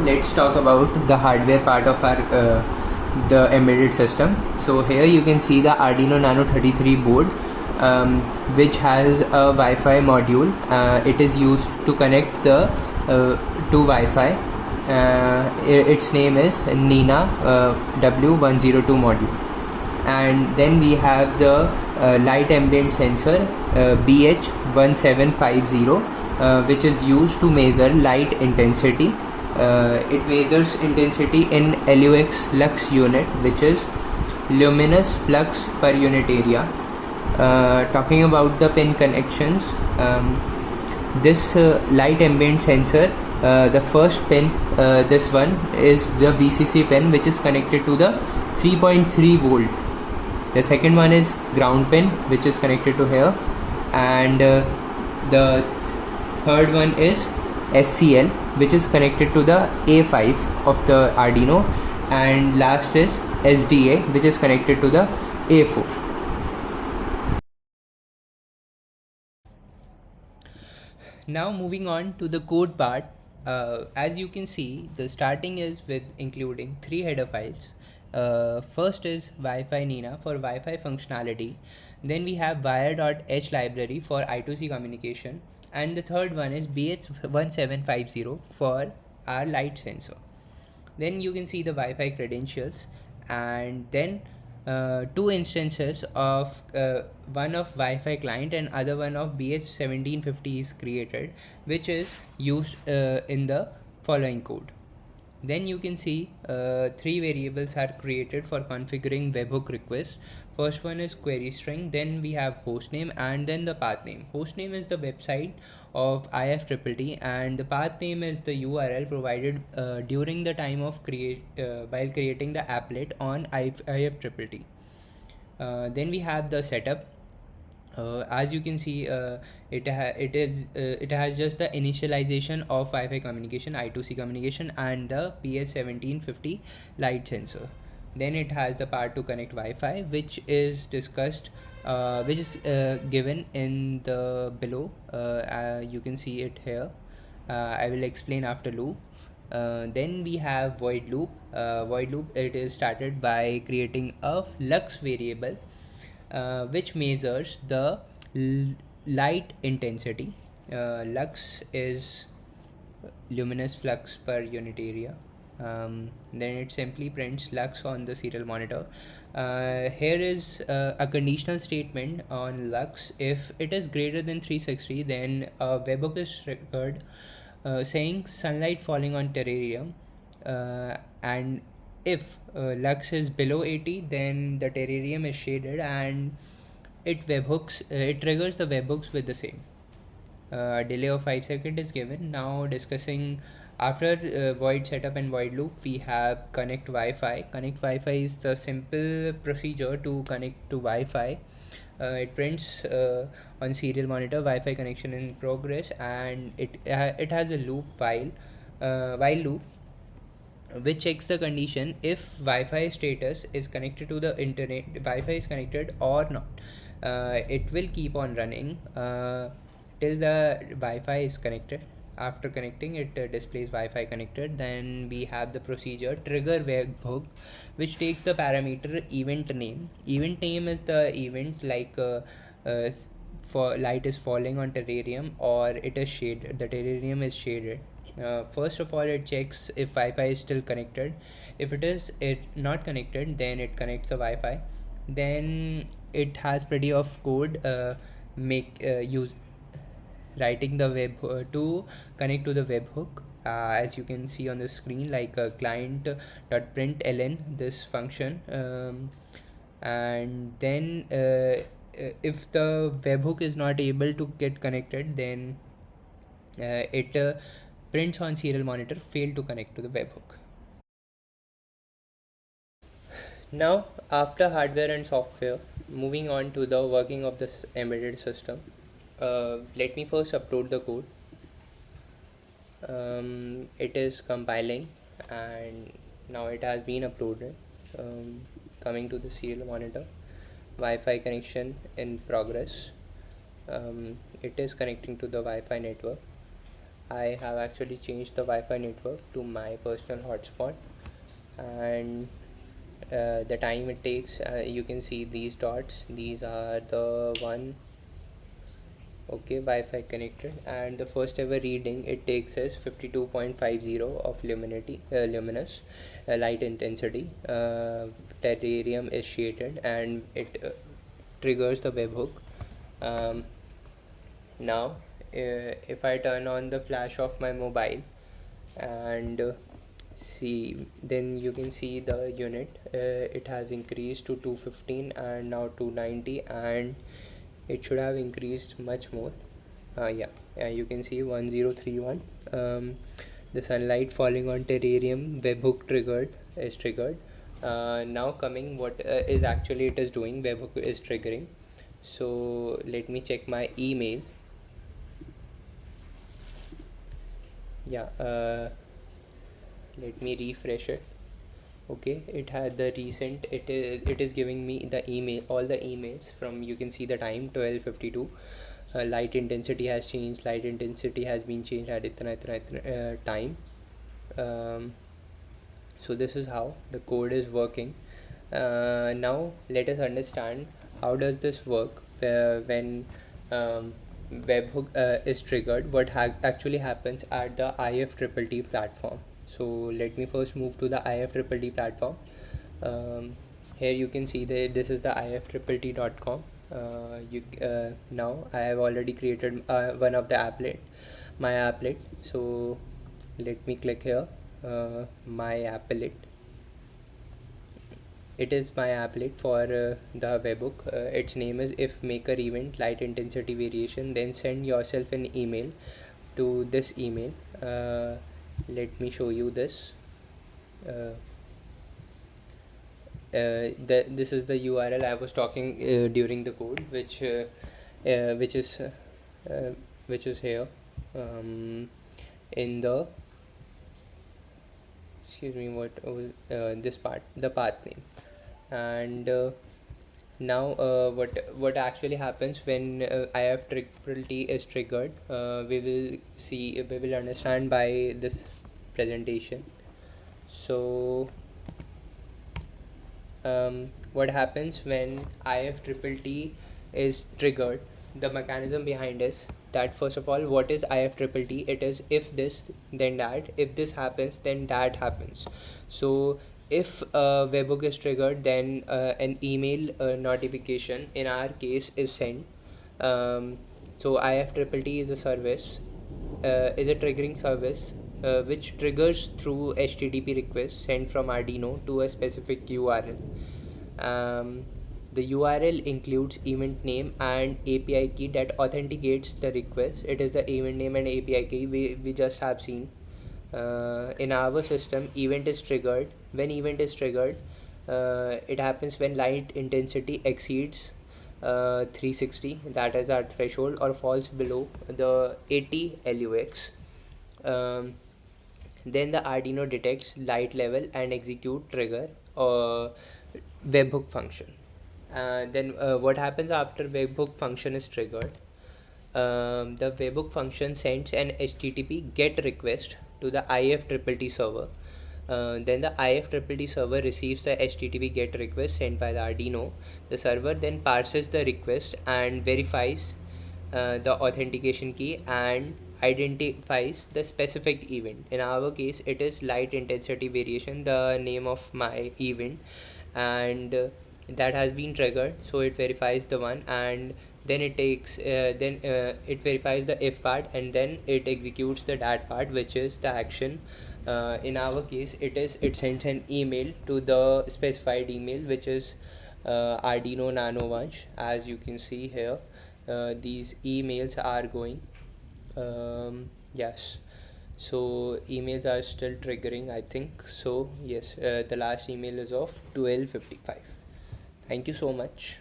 let's talk about the hardware part of our the embedded system. So here you can see the Arduino Nano 33 board, which has a Wi-Fi module. It is used to connect the to Wi-Fi. Its name is Nina W102 module. And then we have the light ambient sensor BH1750, which is used to measure light intensity. It measures intensity in LUX unit, which is luminous flux per unit area. Talking about the pin connections, this light ambient sensor, the first pin, this one is the VCC pin, which is connected to the 3.3 volt. The second one is ground pin, which is connected to here, and the third one is SCL, which is connected to the A5 of the Arduino, and last is SDA, which is connected to the A4. Now moving on to the code part. As you can see, the starting is with including 3 header files. First is Wi-Fi Nina for Wi-Fi functionality. Then we have wire.h library for I2C communication, and the third one is BH1750 for our light sensor. Then you can see the Wi-Fi credentials, and then 2 instances of one of Wi-Fi client and other one of BH1750 is created, which is used in the following code. Then you can see 3 variables are created for configuring webhook requests. First one is query string, then we have hostname, and then the path name. Hostname is the website of IFTTT, and the path name is the URL provided during the time of while creating the applet on IFTTT. Then we have the setup. As you can see, it has just the initialization of Wi-Fi communication, I2C communication, and the BH1750 light sensor. Then it has the part to connect Wi-Fi, which is discussed, which is given in the below. You can see it here. I will explain after loop. Then we have void loop. Void loop, it is started by creating a lux variable, which measures the light intensity. Lux is luminous flux per unit area. Then it simply prints lux on the serial monitor. Here is a conditional statement on lux. If it is greater than 360, then a webhook is triggered saying sunlight falling on terrarium, and if lux is below 80, then the terrarium is shaded, and it triggers the webhooks with the same. A delay of 5 seconds is given. Now discussing after void setup and void loop, we have connect Wi-Fi. Connect Wi-Fi is the simple procedure to connect to Wi-Fi. It prints on serial monitor Wi-Fi connection in progress, and it has a loop while loop, which checks the condition if Wi-Fi status is connected to the internet, Wi-Fi is connected or not. It will keep on running till the Wi-Fi is connected. After connecting, it displays Wi-Fi connected. Then we have the procedure trigger webhook, which takes the parameter event name. Event name is the event, like for light is falling on terrarium, or it is shaded, the terrarium is shaded. First of all, it checks if Wi-Fi is still connected. If it is not connected, then it connects the Wi-Fi. Then it has plenty of code writing the web to connect to the webhook. As you can see on the screen, like client.println, this function, and then if the webhook is not able to get connected, then it prints on serial monitor failed to connect to the webhook. Now, after hardware and software, moving on to the working of this embedded system. Let me first upload the code. It is compiling, and now it has been uploaded. Coming to the serial monitor, Wi-Fi connection in progress. It is connecting to the Wi-Fi network. I have actually changed the Wi-Fi network to my personal hotspot, and the time it takes, you can see these dots, these are the one. Okay, Wi-Fi connected, and the first ever reading it takes is 52.50 of luminous light intensity. Terrarium is shaded, and it triggers the webhook. Now if I turn on the flash of my mobile and see, then you can see the unit, it has increased to 215 and now 290, and it should have increased much more. Yeah, you can see 1031. The sunlight falling on terrarium webhook triggered. Now coming, what is actually it is doing, webhook is triggering. So let me check my email. Yeah, let me refresh it. Okay, it had the recent, it is giving me the email, all the emails from, you can see the time 12:52. Light intensity has changed, light intensity has been changed at itna time. um, so this is how the code is working. Now let us understand how does this work when webhook is triggered, what actually happens at the IFTTT platform. So let me first move to the IFTTT platform. Here you can see that this is the ifttt.com. Now I have already created one of the applet, my applet. So let me click here, my applet. It is my applet for the webhook. Its name is if maker event light intensity variation, then send yourself an email to this email. Let me show you this. uh, this is the URL I was talking during the code, uh, which is uh, which is here, in the, excuse me, what was this part, the path name. And now what actually happens when IFTTT is triggered, we will understand by this presentation. So what happens when IFTTT is triggered, the mechanism behind is that, first of all, what is IFTTT? It is if this then that, if this happens then that happens. So if webhook is triggered, then an email notification in our case is sent. So IFTTT is a service, is a triggering service which triggers through HTTP request sent from Arduino to a specific URL. The URL includes event name and API key that authenticates the request. It is the event name and API key we just have seen. In our system, event is triggered. When event is triggered, it happens when light intensity exceeds 360, that is our threshold, or falls below the 80 lux. um, then the Arduino detects light level and execute trigger webhook function. Then what happens after webhook function is triggered? The webhook function sends an HTTP GET request to the IFTTT server. Then the IFTTT server receives the HTTP GET request sent by the Arduino. The server then parses the request and verifies the authentication key and identifies the specific event. In our case, it is light intensity variation, the name of my event, and that has been triggered. So it verifies the one, and then it verifies the if part, and then it executes the dat part, which is the action. In our case, it sends an email to the specified email, which is Arduino Nano Vanch. As you can see here, these emails are going. Yes, so emails are still triggering, I think. So yes, the last email is of 12:55. Thank you so much.